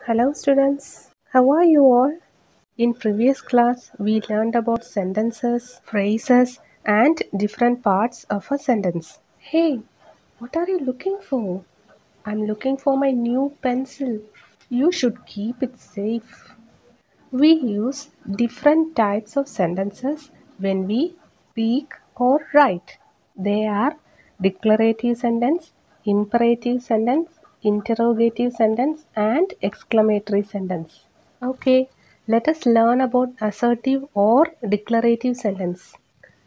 Hello students, how are you all? In previous class, we learned about sentences, phrases and different parts of a sentence. Hey, what are you looking for? I'm looking for my new pencil. You should keep it safe. We use different types of sentences when we speak or write. They are declarative sentence, imperative sentence, interrogative sentence, and exclamatory sentence. Okay, let us learn about assertive or declarative sentence.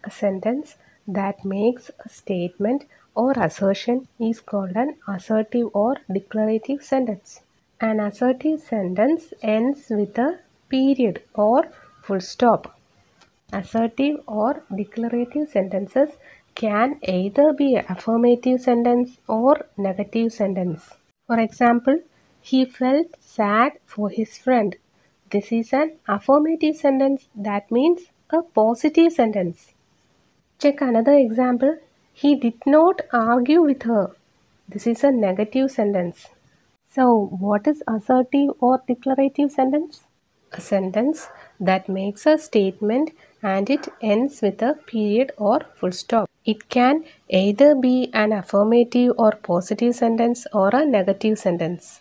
A sentence that makes a statement or assertion is called an assertive or declarative sentence. An assertive sentence ends with a period or full stop. Assertive or declarative sentences can either be affirmative sentence or negative sentence. For example, he felt sad for his friend. This is an affirmative sentence that means a positive sentence. Check another example. He did not argue with her. This is a negative sentence. So, what is assertive or declarative sentence? A sentence that makes a statement and it ends with a period or full stop. It can either be an affirmative or positive sentence or a negative sentence.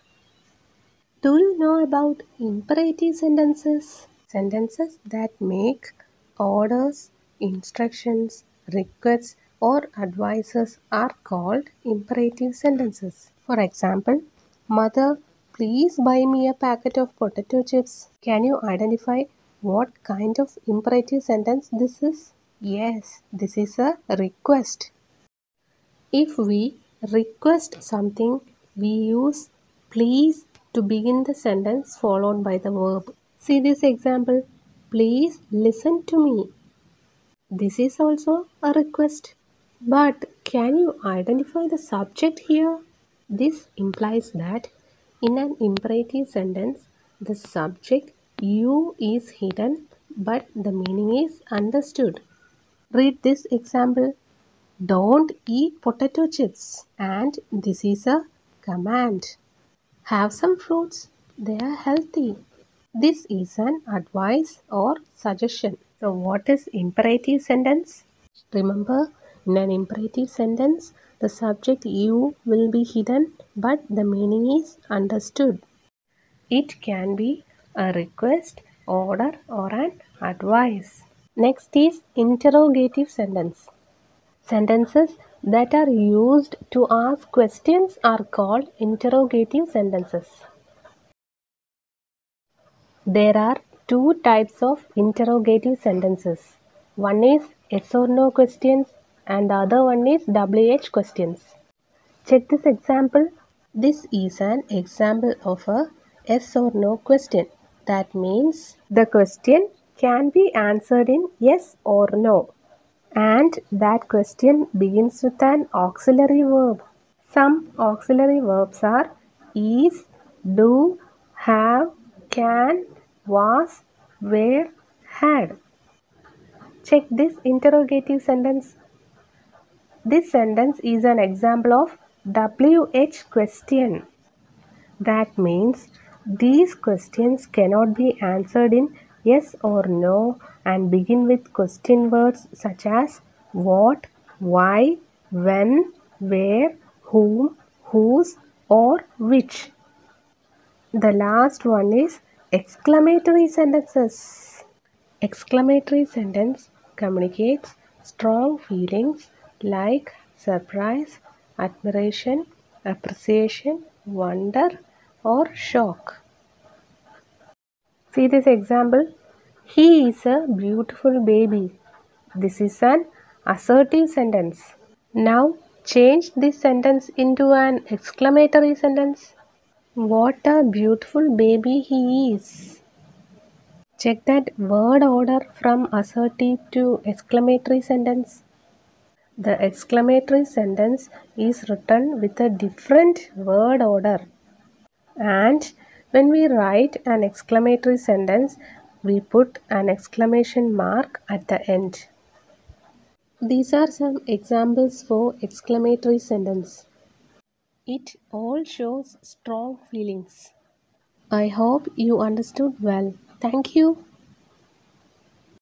Do you know about imperative sentences? Sentences that make orders, instructions, requests, or advices are called imperative sentences. For example, Mother, please buy me a packet of potato chips. Can you identify what kind of imperative sentence this is? Yes, this is a request. If we request something, we use please to begin the sentence followed by the verb. See this example. Please listen to me. This is also a request. But can you identify the subject here? This implies that in an imperative sentence, the subject you is hidden but the meaning is understood. Read this example. Don't eat potato chips. And this is a command. Have some fruits. They are healthy. This is an advice or suggestion. So what is imperative sentence? Remember, in an imperative sentence, the subject you will be hidden but the meaning is understood. It can be a request, order or an advice. Next is interrogative sentence. Sentences that are used to ask questions are called interrogative sentences. There are two types of interrogative sentences. One is yes or no questions and the other one is WH questions. Check this example. This is an example of a yes or no question. That means the question can be answered in yes or no. And that question begins with an auxiliary verb. Some auxiliary verbs are is, do, have, can, was, were, had. Check this interrogative sentence. This sentence is an example of WH question. That means these questions cannot be answered in yes or no and begin with question words such as what, why, when, where, whom, whose or which. The last one is exclamatory sentences. Exclamatory sentence communicates strong feelings like surprise, admiration, appreciation, wonder, or shock. See this example. He is a beautiful baby. This is an assertive sentence. Now change this sentence into an exclamatory sentence. What a beautiful baby he is. Check that word order from assertive to exclamatory sentence. The exclamatory sentence is written with a different word order. And when we write an exclamatory sentence, we put an exclamation mark at the end. These are some examples for exclamatory sentence. It all shows strong feelings. I hope you understood well. Thank you.